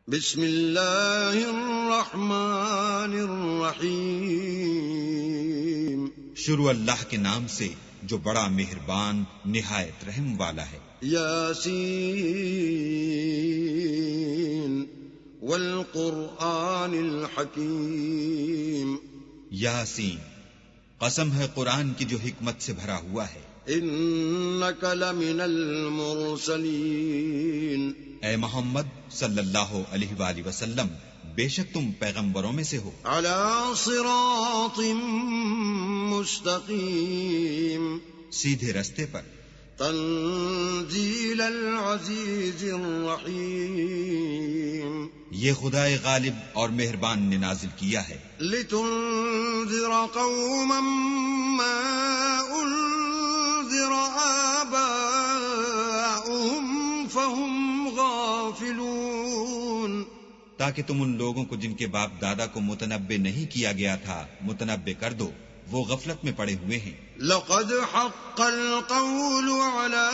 بسم اللہ الرحمن الرحیم. شروع اللہ کے نام سے جو بڑا مہربان نہایت رحم والا ہے. یاسین والقرآن الحکیم. یاسین، قسم ہے قرآن کی جو حکمت سے بھرا ہوا ہے. انک لمن المرسلین. اے محمد صلی اللہ علیہ وآلہ وسلم، بے شک تم پیغمبروں میں سے ہو. علی صراط مستقیم. سیدھے رستے پر. تنزیل العزیز الرحیم. یہ خدائے غالب اور مہربان نے نازل کیا ہے. لتنذر قوما ما انذر آباؤهم فهم غافلون. تاکہ تم ان لوگوں کو جن کے باپ دادا کو متنبع نہیں کیا گیا تھا متنبع کر دو، وہ غفلت میں پڑے ہوئے ہیں. لقد حق القول على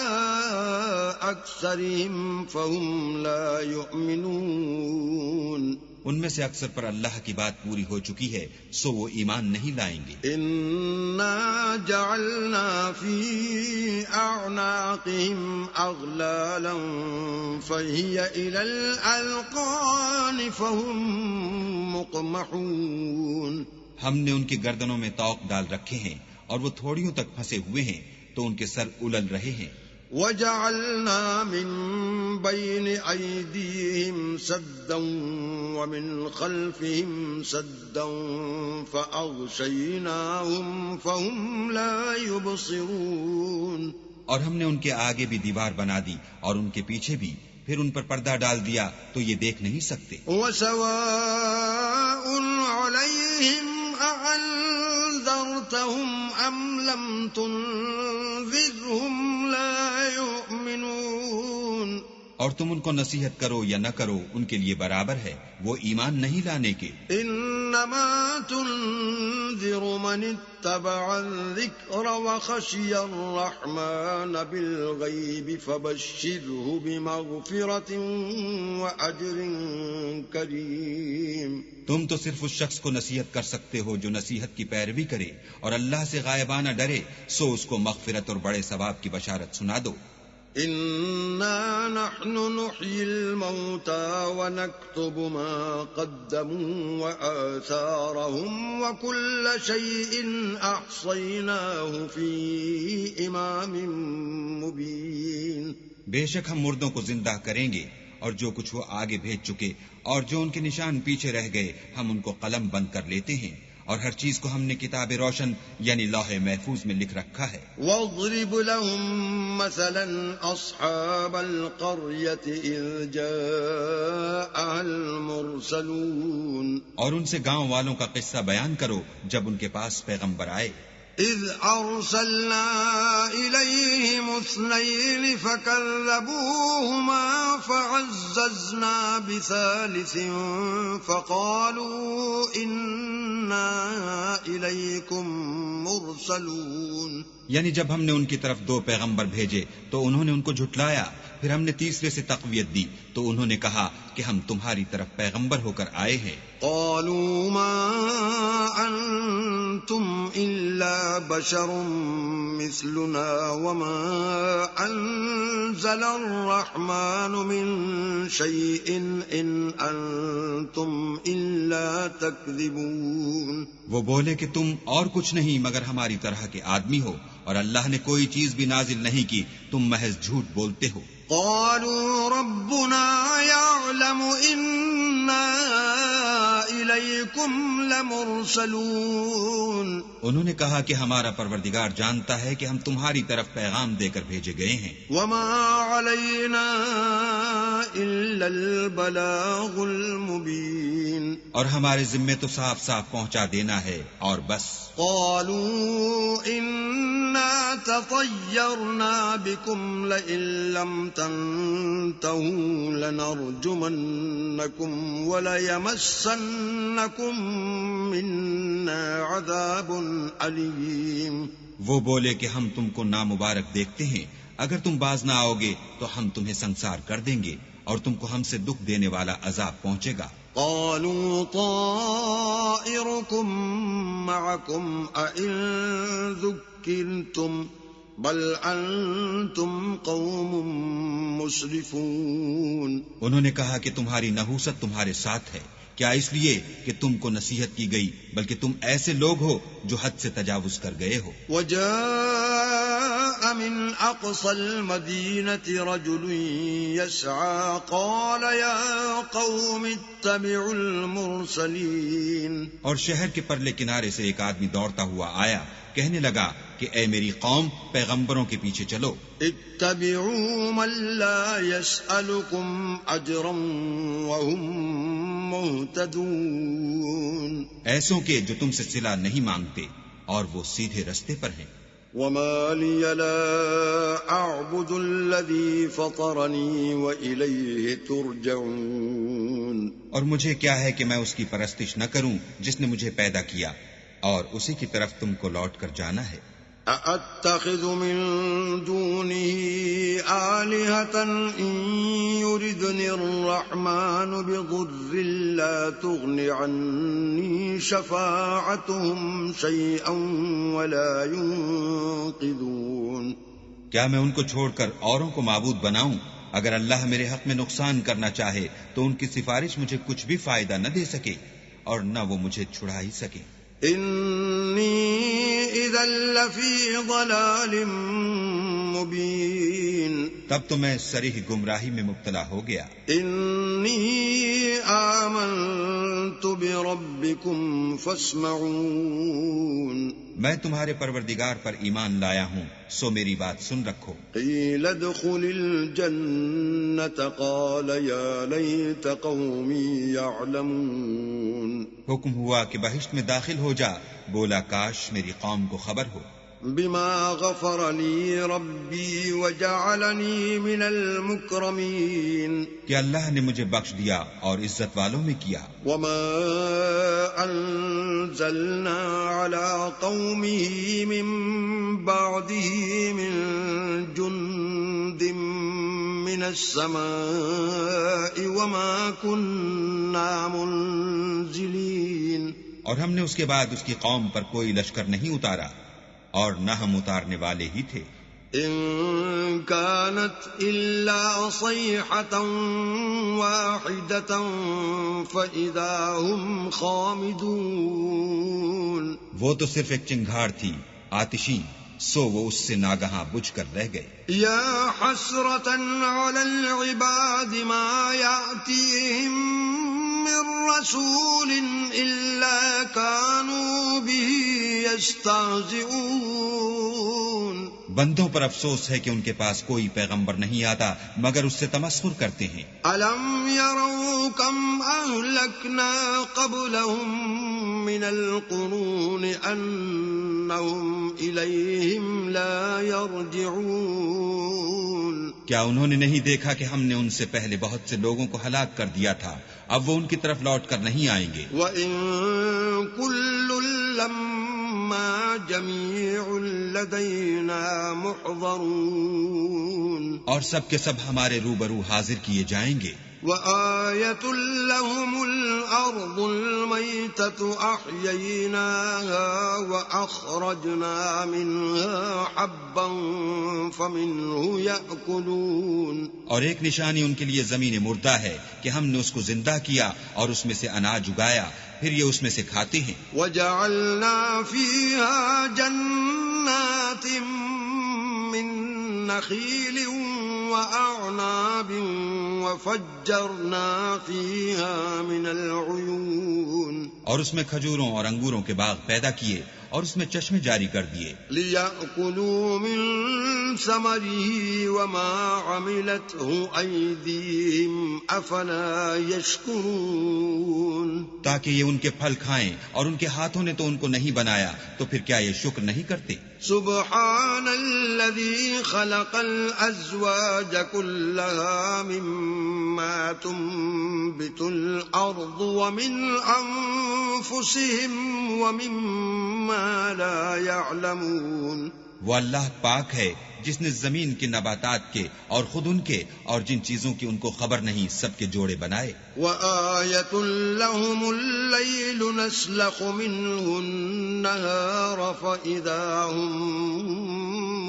أكثرهم فهم لا يؤمنون. ان میں سے اکثر پر اللہ کی بات پوری ہو چکی ہے، سو وہ ایمان نہیں لائیں گے. انا جعلنا في اعناقهم اغلالا فهي الى الاذقان فهم مقمحون. ہم نے ان کی گردنوں میں طوق ڈال رکھے ہیں اور وہ تھوڑیوں تک پھنسے ہوئے ہیں تو ان کے سر الل رہے ہیں. وجعلنا من بين أيديهم سدا ومن خلفهم سدا فأغشيناهم فهم لا يبصرون. اور ہم نے ان کے آگے بھی دیوار بنا دی اور ان کے پیچھے بھی، پھر ان پر پردہ ڈال دیا تو یہ دیکھ نہیں سکتے. وسواء عليهم أأنذرتهم أم لم تنذرهم لا يؤمنون. اور تم ان کو نصیحت کرو یا نہ کرو ان کے لیے برابر ہے، وہ ایمان نہیں لانے کے. انما تنذر من اتبع الذکر وخشی الرحمن بالغیب فبشره بمغفرة وأجر کریم. تم تو صرف اس شخص کو نصیحت کر سکتے ہو جو نصیحت کی پیروی کرے اور اللہ سے غائبانہ ڈرے، سو اس کو مغفرت اور بڑے ثواب کی بشارت سنا دو. انا نحن نحيي الموتى ونكتب ما قدموا وآثارهم وكل شيء احصيناه في امام مبين. بے شک ہم مردوں کو زندہ کریں گے اور جو کچھ وہ آگے بھیج چکے اور جو ان کے نشان پیچھے رہ گئے ہم ان کو قلم بند کر لیتے ہیں، اور ہر چیز کو ہم نے کتاب روشن یعنی لوح محفوظ میں لکھ رکھا ہے. واضرب لهم مثلا اصحاب القرية اذ جاءها المرسلون. اور ان سے گاؤں والوں کا قصہ بیان کرو جب ان کے پاس پیغمبر آئے. اذ ارسلنا الیہم اثنین فکذبوہما فعززنا بثالث فقالوا انا الیکم مرسلون. یعنی جب ہم نے ان کی طرف 2 پیغمبر بھیجے تو انہوں نے ان کو جھٹلایا، پھر ہم نے تیسرے سے تقویت دی تو انہوں نے کہا کہ ہم تمہاری طرف پیغمبر ہو کر آئے ہیں. قالوا ما انتم الا بشر مثلنا وما انزل الرحمن من شيء ان انتم الا تكذبون. وہ بولے کہ تم اور کچھ نہیں مگر ہماری طرح کے آدمی ہو، اور اللہ نے کوئی چیز بھی نازل نہیں کی، تم محض جھوٹ بولتے ہو. قالوا ربنا يعلم إنا إليكم لمرسلون. انہوں نے کہا کہ ہمارا پروردگار جانتا ہے کہ ہم تمہاری طرف پیغام دے کر بھیجے گئے ہیں. وما علينا إلا البلاغ المبين. اور ہمارے ذمے تو صاف صاف پہنچا دینا ہے اور بس. قالوا إنا تطيرنا بكم لئن لم تنتهوا لنرجمنكم وليمسنكم منا عذاب أليم. وہ بولے کہ ہم تم کو نامبارک دیکھتے ہیں، اگر تم باز نہ آؤ گے تو ہم تمہیں سنسار کر دیں گے اور تم کو ہم سے دکھ دینے والا عذاب پہنچے گا۔ قالوا طائركم معكم أئن ذكرتم بل أنتم قوم مسرفون۔ انہوں نے کہا کہ تمہاری نحوست تمہارے ساتھ ہے، کیا اس لیے کہ تم کو نصیحت کی گئی، بلکہ تم ایسے لوگ ہو جو حد سے تجاوز کر گئے ہو۔ وجاء من أقصى المدينة رجل يسعى قال يا قوم اتبعوا المرسلين۔ اور شہر کے پرلے کنارے سے ایک آدمی دوڑتا ہوا آیا، کہنے لگا کہ اے میری قوم، پیغمبروں کے پیچھے چلو۔ اتبعوا من لا يسألكم أجرا وهم مهتدون۔ ایسوں کے جو تم سے صلہ نہیں مانگتے اور وہ سیدھے رستے پر ہیں۔ وما لي لا أعبد الذي فطرني وإليه ترجعون۔ اور مجھے کیا ہے کہ میں اس کی پرستش نہ کروں جس نے مجھے پیدا کیا، اور اسی کی طرف تم کو لوٹ کر جانا ہے۔ أأتخذ من دونه آلهة إن يردني الرحمن بضر لا تغن عني شفاعتهم شيئا ولا ينقذون۔ کیا میں ان کو چھوڑ کر اوروں کو معبود بناؤں؟ اگر اللہ میرے حق میں نقصان کرنا چاہے تو ان کی سفارش مجھے کچھ بھی فائدہ نہ دے سکے اور نہ وہ مجھے چھڑا ہی سکے۔ انی اذا لفی ضلال مبین۔ تب تو میں صریح گمراہی میں مبتلا ہو گیا۔ انی آمنت بربکم فاسمعون۔ میں تمہارے پروردگار پر ایمان لایا ہوں، سو میری بات سن رکھو۔ قیل ادخل الجنة قال یا لیت قومی یعلمون۔ حکم ہوا کہ بہشت میں داخل ہو جا، بولا کاش میری قوم کو خبر ہو۔ بما غفر لی ربی وجعلنی من المکرمین۔ کہ اللہ نے مجھے بخش دیا اور عزت والوں میں کیا۔ وما انزلنا على قومه من بعده من جند من السماء وما كنا منزلین۔ اور ہم نے اس کے بعد اس کی قوم پر کوئی لشکر نہیں اتارا اور نہ ہم اتارنے والے ہی تھے۔ ان كانت الا صيحة واحدة فاذا هم خامدون۔ وہ تو صرف ایک چنگھاڑ تھی آتشی، سو وہ اس سے ناگہاں بجھ کر رہ گئے۔ یا حسرة على العباد ما يأتيهم من رسول إلا كانوا به يستهزئون۔ بندوں پر افسوس ہے کہ ان کے پاس کوئی پیغمبر نہیں آتا مگر اس سے تمسخر کرتے ہیں۔ أَلَمْ يَرَوْا كَمْ أَهْلَكْنَا قَبْلَهُمْ مِنَ الْقُرُونِ أَنَّهُمْ إِلَيْهِمْ لَا يَرْجِعُونَ۔ کیا انہوں نے نہیں دیکھا کہ ہم نے ان سے پہلے بہت سے لوگوں کو ہلاک کر دیا تھا، اب وہ ان کی طرف لوٹ کر نہیں آئیں گے۔ وَإِن كُلٌّ لَّمَّا جَمِيعٌ لَّدَيْنَا مُحْضَرُونَ۔ اور سب کے سب ہمارے روبرو حاضر کیے جائیں گے۔ وآية لهم الأرض الميتة أحييناها وأخرجنا منها حبا فمنه يأكلون۔ اور ایک نشانی ان کے لیے زمین مردہ ہے کہ ہم نے اس کو زندہ کیا اور اس میں سے اناج اگایا، پھر یہ اس میں سے کھاتے ہیں۔ وجعلنا فيها جنات من نخيل وأعناب وفجرنا فيها من العيون۔ اور اس میں کھجوروں اور انگوروں کے باغ پیدا کیے اور اس میں چشمے جاری کر دیے۔ لِيَأْكُلُوا مِن ثَمَرِهِ وَمَا عَمِلَتْهُ أَيْدِيهِمْ أَفَلَا يَشْكُرُونَ۔ تاکہ یہ ان کے پھل کھائیں اور ان کے ہاتھوں نے تو ان کو نہیں بنایا، تو پھر کیا یہ شکر نہیں کرتے؟ سبحان الذي خلق الأزواج كلها مما تنبت الأرض ومن أنفسهم ومما لا يعلمون۔ وہ اللہ پاک ہے جس نے زمین کے نباتات کے اور خود ان کے اور جن چیزوں کی ان کو خبر نہیں سب کے جوڑے بنائے. وَآيَةٌ لَهُمُ اللَّيْلُ نَسْلَخُ مِنْهُ النَّهَارَ فَإِذَا هُمْ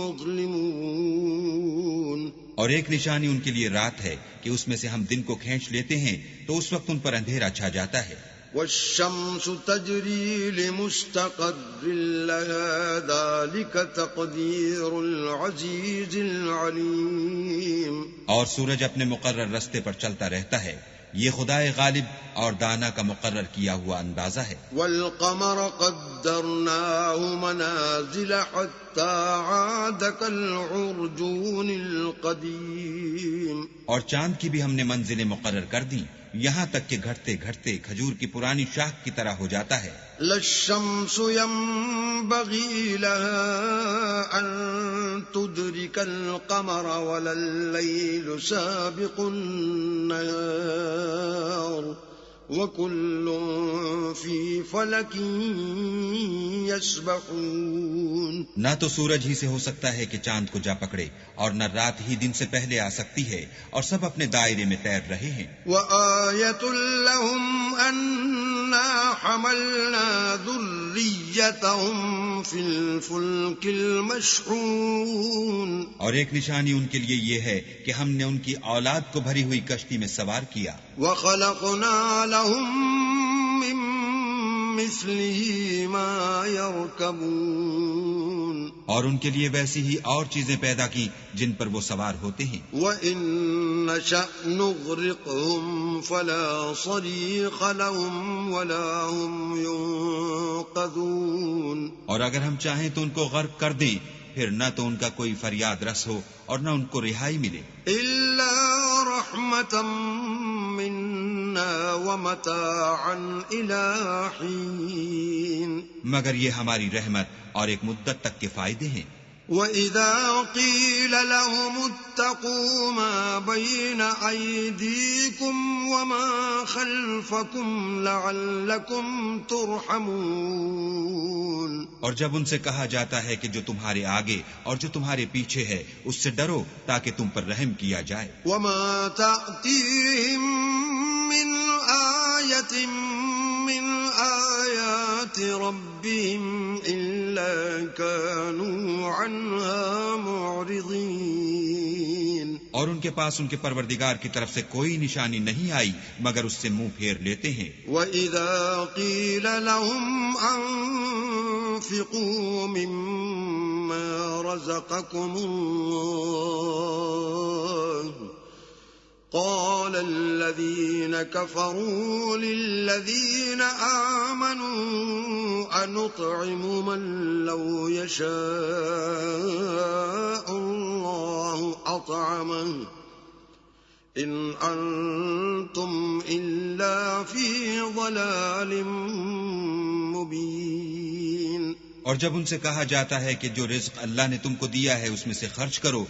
مُظْلِمُونَ. اور ایک نشانی ان کے لیے رات ہے کہ اس میں سے ہم دن کو کھینچ لیتے ہیں تو اس وقت ان پر اندھیرا چھا جاتا ہے. وَالشَّمْسُ تَجْرِي لِمُسْتَقَرٍّ لَهَا ذَلِكَ تَقْدِيرُ الْعَزِيزِ الْعَلِيمِ. اور سورج اپنے مقرر رستے پر چلتا رہتا ہے، یہ خدائے غالب اور دانا کا مقرر کیا ہوا اندازہ ہے. وَالْقَمَرَ قَدَّرْنَاهُ مَنَازِلَ حَتَّى عَادَ كَالْعُرْجُونِ الْقَدِيمِ. اور چاند کی بھی ہم نے منزلیں مقرر کر دیں، یہاں تک کہ گھٹتے گھٹتے کھجور کی پرانی شاخ کی طرح ہو جاتا ہے. لا الشمس ينبغي لها أن تدرك القمر ولا الليل سابق النهار وكل في فلك يسبحون. نہ تو سورج ہی سے ہو سکتا ہے کہ چاند کو جا پکڑے، اور نہ رات ہی دن سے پہلے آ سکتی ہے، اور سب اپنے دائرے میں تیر رہے ہیں. وآية لهم أنا حملنا ذريتهم في الفلك المشحون. اور ایک نشانی ان کے لیے یہ ہے کہ ہم نے ان کی اولاد کو بھری ہوئی کشتی میں سوار کیا. وخلقنا لهم من مثله ما يركبون. اور ان کے لیے ویسی ہی اور چیزیں پیدا کی جن پر وہ سوار ہوتے ہیں. وَإِن نَّشَأْ نُغْرِقْهُمْ فَلَا صَرِيخَ لَهُمْ وَلَا هُمْ يُنقَذُونَ. اور اگر ہم چاہیں تو ان کو غرق کر دیں، پھر نہ تو ان کا کوئی فریاد رس ہو اور نہ ان کو رہائی ملے. إِلَّا رَحْمَةً مِنَّا وَمَتَاعًا إِلَىٰ حِينٍ. مگر یہ ہماری رحمت اور ایک مدت تک کے فائدے ہیں. وَإِذَا قِيلَ لَهُمُ اتَّقُوا مَا بَيْنَ أَيْدِيكُمْ وَمَا خَلْفَكُمْ لَعَلَّكُمْ تُرْحَمُونَ. اور جب ان سے کہا جاتا ہے کہ جو تمہارے آگے اور جو تمہارے پیچھے ہے اس سے ڈرو تاکہ تم پر رحم کیا جائے. وَمَا تَأْتِيهِم مِّنْ آيَةٍ مِّنْ آيَاتِ رَبِّهِمْ إِلَّا كَانُوا عَنْهَا مُعْرِضِينَ. اور ان کے پاس ان کے پروردگار کی طرف سے کوئی نشانی نہیں آئی مگر اس سے منہ پھیر لیتے ہیں. وَإِذَا قِيلَ لَهُمْ أَنفِقُوا مِمَّا رَزَقَكُمُ اللَّهُ قَالَ الَّذِينَ كَفَرُوا لِلَّذِينَ آمَنُوا أَنُطْعِمُ مَن لَّوْ يَشَاءُ اللَّهُ أَطْعَمَهُ إِنْ أَنتُمْ إِلَّا فِي ضَلَالٍ مُبِينٍ. اور جب ان سے کہا جاتا ہے کہ جو رزق اللہ نے تم کو دیا ہے اس میں سے خرچ کرو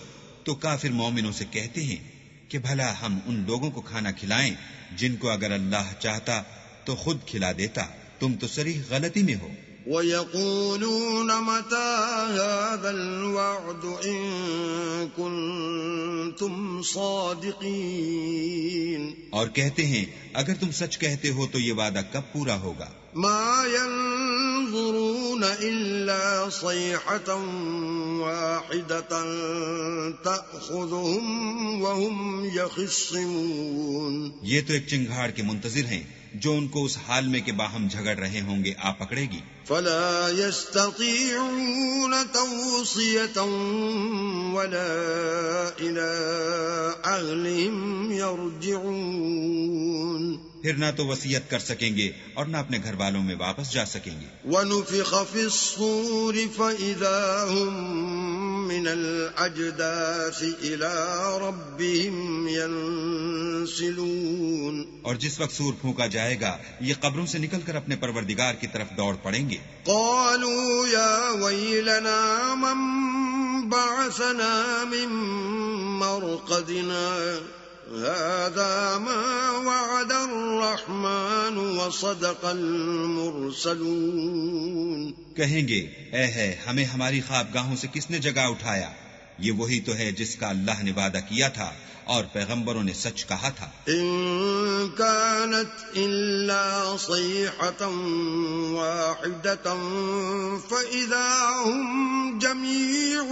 تو کافر مومنوں سے کہتے ہیں کہ بھلا ہم ان لوگوں کو کھانا کھلائیں جن کو اگر اللہ چاہتا تو خود کھلا دیتا، تم تو صریح غلطی میں ہو. وَيَقُولُونَ مَتَى هَذَا الْوَعْدُ إِن كُنتُمْ صَادِقِينَ. اور کہتے ہیں اگر تم سچ کہتے ہو تو یہ وعدہ کب پورا ہوگا. مَا يَنظُرُونَ إِلَّا صَيْحَةً وَاحِدَةً تَأْخُذُهُمْ وَهُمْ يَخِصِّمُونَ. یہ تو ایک چنگھاڑ کے منتظر ہیں جو ان کو اس حال میں کہ باہم جھگڑ رہے ہوں گے آ پکڑے گی. فَلَا يَسْتَطِيعُونَ تَوْصِيَةً وَلَا إِلَىٰ أَهْلِهِمْ يَرْجِعُونَ. پھر نہ تو وصیت کر سکیں گے اور نہ اپنے گھر والوں میں واپس جا سکیں گے. وَنُفِخَ فِي الصُّورِ فَإِذَا هُم مِّنَ الْأَجْدَاثِ إِلَىٰ رَبِّهِمْ يَنسِلُونَ. اور جس وقت سور پھونکا جائے گا یہ قبروں سے نکل کر اپنے پروردگار کی طرف دوڑ پڑیں گے. قَالُوا يَا وَيْلَنَا مَن بَعَثَنَا مِن مَّرْقَدِنَا هَٰذَا مَا وَعَدَ الرَّحْمَٰنُ وَصَدَقَ الْمُرْسَلُونَ. کہیں گے اے ہے ہمیں ہماری خوابگاہوں سے کس نے جگا اٹھایا، یہ وہی تو ہے جس کا اللہ نے وعدہ کیا تھا اور پیغمبروں نے سچ کہا تھا. إن كانت إلا صيحة واحدة فإذا هم جميع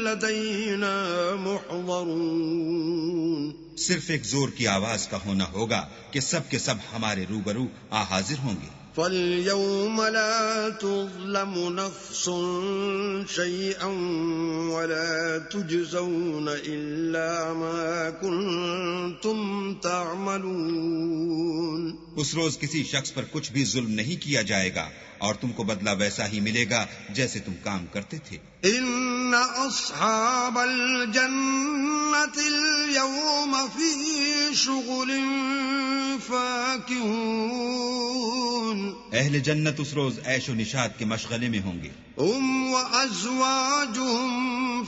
لدينا محضرون. صرف ایک زور کی آواز کا ہونا ہوگا کہ سب کے سب ہمارے روبرو حاضر ہوں گے. فَالْيَوْمَ لَا تُظْلَمُ نَفْسٌ شَيْئًا وَلَا تُجْزَوْنَ إِلَّا مَا كُنتُمْ تَعْمَلُونَ. اس روز کسی شخص پر کچھ بھی ظلم نہیں کیا جائے گا اور تم کو بدلہ ویسا ہی ملے گا جیسے تم کام کرتے تھے. إِنَّ أَصْحَابَ الْجَنَّةِ الْيَوْمَ فِي شُغُلٍ فَاكِهُونَ. اہل جنت اس روز عیش و نشاط کے مشغلے میں ہوں گے. هم وأزواجهم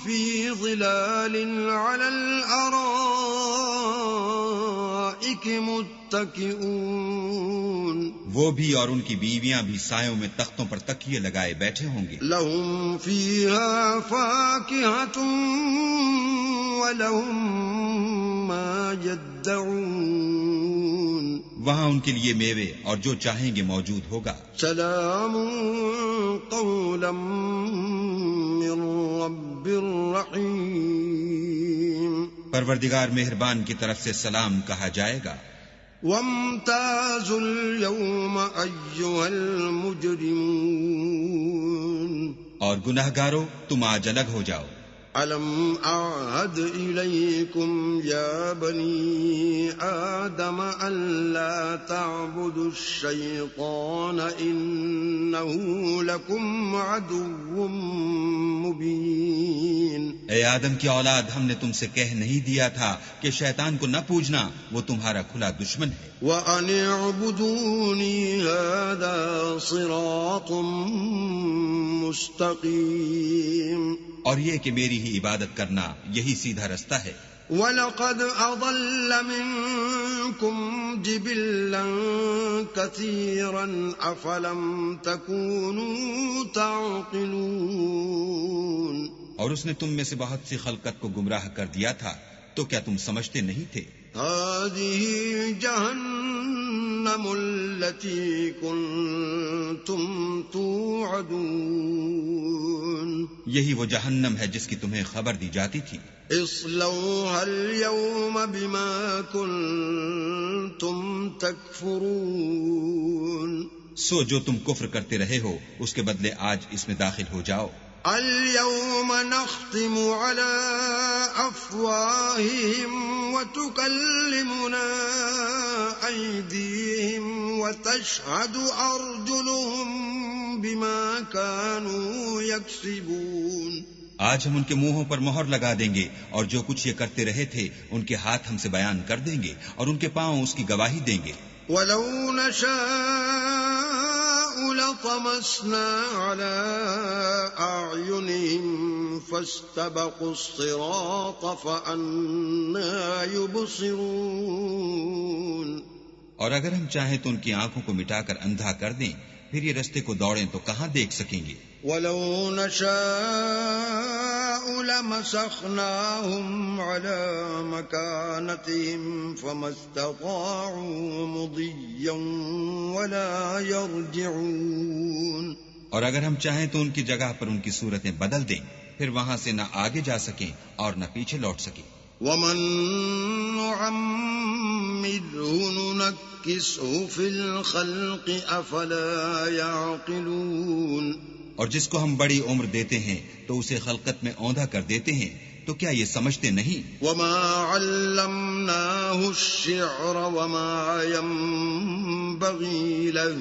في ظلال على الأرائك متكئون. وہ بھی اور ان کی بیویاں بھی سایوں میں تختوں پر تکیے لگائے بیٹھے ہوں گے. لهم فيها فاكهة ولهم ما يدعون. وہاں ان کے لیے میوے اور جو چاہیں گے موجود ہوگا. سلام قولا من رب رحیم. پروردگار مہربان کی طرف سے سلام کہا جائے گا. وامتازوا اليوم أيها المجرمون. اور گناہگارو تم آج الگ ہو جاؤ. ألم أعهد إليكم يا بني آدم ألا تعبدوا الشيطان إنه لكم عدو مبين. اے آدم کی اولاد، ہم نے تم سے کہہ نہیں دیا تھا کہ شیطان کو نہ پوجنا، وہ تمہارا کھلا دشمن ہے. وَأَنِ اعْبُدُونِي هَذَا صِرَاطٌ مُسْتَقِيمٌ. اور یہ کہ میری ہی عبادت کرنا یہی سیدھا رستہ ہے. وَلَقَدْ أَضَلَّ مِنكُمْ جِبِلًّا كَثِيرًا أَفَلَمْ تَكُونُوا تَعْقِلُونَ. اور اس نے تم میں سے بہت سی خلقت کو گمراہ کر دیا تھا، تو کیا تم سمجھتے نہیں تھے؟ هذه جهنم التي كنتم توعدون. یہی وہ جہنم ہے جس کی تمہیں خبر دی جاتی تھی. اصلوها اليوم بما كنتم تكفرون. سو جو تم کفر کرتے رہے ہو اس کے بدلے آج اس میں داخل ہو جاؤ. اليوم نختم على أفواههم وتكلمنا أيديهم وتشهد أرجلهم بما كانوا يكسبون. آج ہم ان کے منہوں پر مہر لگا دیں گے اور جو کچھ یہ کرتے رہے تھے ان کے ہاتھ ہم سے بیان کر دیں گے اور ان کے پاؤں اس کی گواہی دیں گے. وَلَوْ نَشَاءُ لَطَمَسْنَا عَلَىٰ أَعْيُنِهِمْ فَاسْتَبَقُوا الصِّرَاطَ فَأَنَّىٰ يُبْصِرُونَ. اور اگر ہم چاہیں تو ان کی آنکھوں کو مٹا کر اندھا کر دیں، پھر یہ رستے کو دوڑیں تو کہاں دیکھ سکیں گے. وَلَوْ نَشَاءُ لَمَسَخْنَاهُمْ عَلَىٰ مَكَانَتِهِمْ فَمَا اسْتَطَاعُوا مُضِيًّا وَلَا يَرْجِعُونَ. اور اگر ہم چاہیں تو ان کی جگہ پر ان کی صورتیں بدل دیں، پھر وہاں سے نہ آگے جا سکیں اور نہ پیچھے لوٹ سکیں. وَمَن نُّعَمِّرْهُ نُنَكِّسْهُ فِي الْخَلْقِ أَفَلَا يَعْقِلُونَ. اور جس کو ہم بڑی عمر دیتے ہیں تو اسے خلقت میں اوندھا کر دیتے ہیں، تو کیا یہ سمجھتے نہیں؟ وَمَا عَلَّمْنَاهُ الشِّعْرَ وَمَا يَنبَغِي لَهُ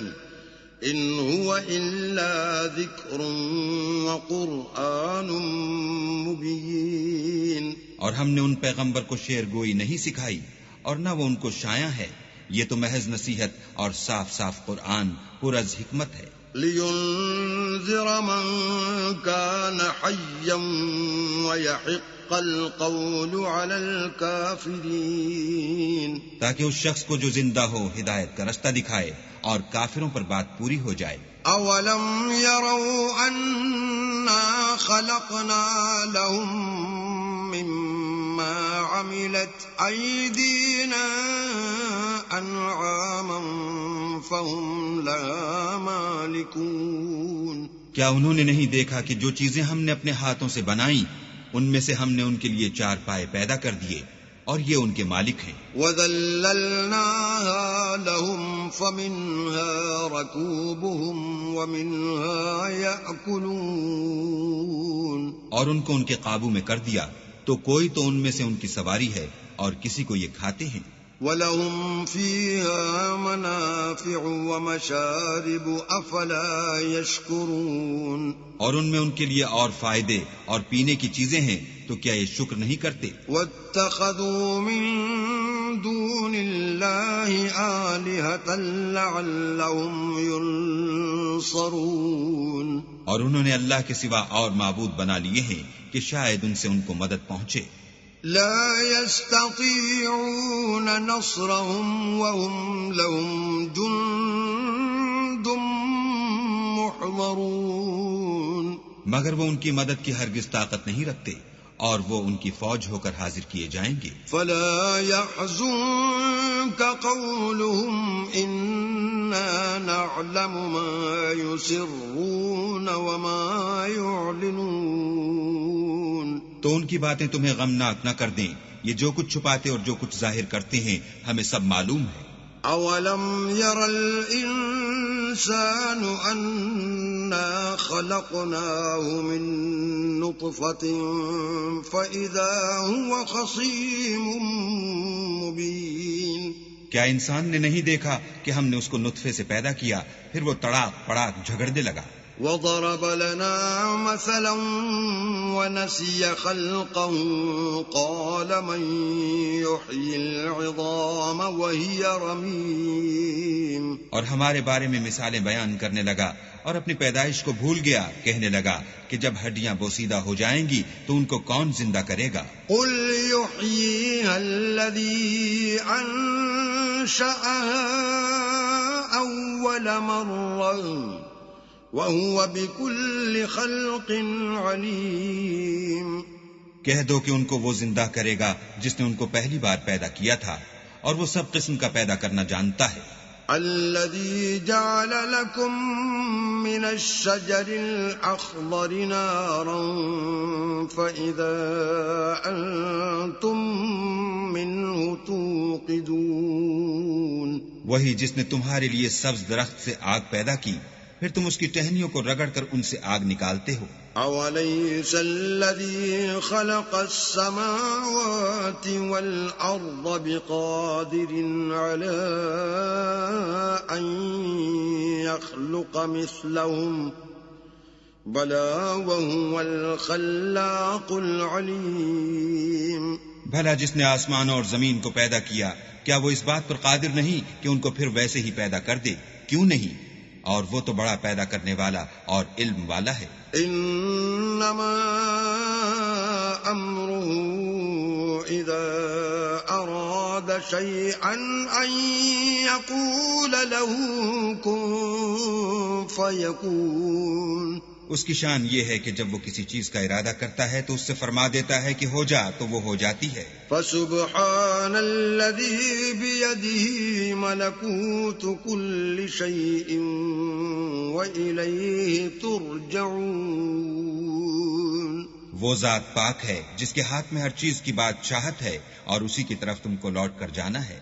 إِنْ هُوَ إِلَّا ذِكْرٌ وَقُرْآنٌ مُبِينٌ. اور ہم نے ان پیغمبر کو شعر گوئی نہیں سکھائی اور نہ وہ ان کو شایع ہے، یہ تو محض نصیحت اور صاف صاف قرآن پرز حکمت ہے. لِيُنذِرَ مَن كَانَ حَيًّا وَيَحِقَّ يحق القول على الكافرين تاکہ اس شخص کو جو زندہ ہو ہدایت کا رستہ دکھائے اور کافروں پر بات پوری ہو جائے. اولم يروا انا خلقنا لهم مما عملت ايدينا انعاما فهم لها مالكون کیا انہوں نے نہیں دیکھا کہ جو چیزیں ہم نے اپنے ہاتھوں سے بنائیں ان میں سے ہم نے ان کے لیے 4 پائے پیدا کر دیے اور یہ ان کے مالک ہیں. وَذَلَّلْنَاهَا لَهُمْ فَمِنْهَا رَكُوبُهُمْ وَمِنْهَا يَأْكُلُونَ اور ان کو ان کے قابو میں کر دیا تو کوئی تو ان میں سے ان کی سواری ہے اور کسی کو یہ کھاتے ہیں. وَلَهُمْ فِيهَا مَنَافِعُ وَمَشَارِبُ أَفَلَا يَشْكُرُونَ اور ان میں ان کے لیے اور فائدے اور پینے کی چیزیں ہیں تو کیا یہ شکر نہیں کرتے. وَاتَّخَذُوا مِن دُونِ اللَّهِ آلِهَةً لَعَلَّهُمْ يُنصَرُونَ اور انہوں نے اللہ کے سوا اور معبود بنا لیے ہیں کہ شاید ان سے ان کو مدد پہنچے. لا يستطيعون نصرهم وهم لهم جند محضرون مگر وہ ان کی مدد کی ہرگز طاقت نہیں رکھتے اور وہ ان کی فوج ہو کر حاضر کیے جائیں گے. فلا يحزنك قولهم إنا نعلم ما يسرون وما يعلنون تو ان کی باتیں تمہیں غمناک نہ کر دیں. یہ جو کچھ چھپاتے اور جو کچھ ظاہر کرتے ہیں ہمیں سب معلوم ہے. اولم ير الانسان انا خلقناه من نطفة فاذا هو خصيم مبين کیا انسان نے نہیں دیکھا کہ ہم نے اس کو نطفے سے پیدا کیا پھر وہ تڑاک پڑاک جھگڑنے لگا. وضرب لنا مثلا ونسي خلقه قال من يحيي العظام وهي رميم اور ہمارے بارے میں مثالیں بیان کرنے لگا اور اپنی پیدائش کو بھول گیا. کہنے لگا کہ جب ہڈیاں بوسیدہ ہو جائیں گی تو ان کو کون زندہ کرے گا. قل يحييها الذي أنشأها أول مرة وَهُوَ بِكُلِّ خَلْقٍ عَلِيمٌ کہہ دو کہ ان کو وہ زندہ کرے گا جس نے ان کو پہلی بار پیدا کیا تھا اور وہ سب قسم کا پیدا کرنا جانتا ہے. الَّذِي جَعَلَ لَكُم مِّنَ الشَّجَرِ الْأَخْضَرِ نَارًا فَإِذَا أَنتُم مِّنْهُ تُوقِدُونَ وہی جس نے تمہارے لیے سبز درخت سے آگ پیدا کی پھر تم اس کی ٹہنیوں کو رگڑ کر ان سے آگ نکالتے ہو. أَوَلَيْسَ الَّذِي خَلَقَ السَّمَاوَاتِ وَالْأَرْضَ بِقَادِرٍ عَلَىٰ أَن يَخْلُقَ مِثْلَهُم بَلَىٰ وَهُوَ الْخَلَّاقُ الْعَلِيمُ بھلا جس نے آسمان اور زمین کو پیدا کیا کیا وہ اس بات پر قادر نہیں کہ ان کو پھر ویسے ہی پیدا کر دے؟ کیوں نہیں؟ اور وہ تو بڑا پیدا کرنے والا اور علم والا ہے. انما امره اذا اراد شيئا ان يقول له كن فيكون اس کی شان یہ ہے کہ جب وہ کسی چیز کا ارادہ کرتا ہے تو اس سے فرما دیتا ہے کہ ہو جا تو وہ ہو جاتی ہے. فسبحان الذي بيده ملكوت كل شيء وإليه ترجعون وہ ذات پاک ہے جس کے ہاتھ میں ہر چیز کی بادشاہت ہے اور اسی کی طرف تم کو لوٹ کر جانا ہے.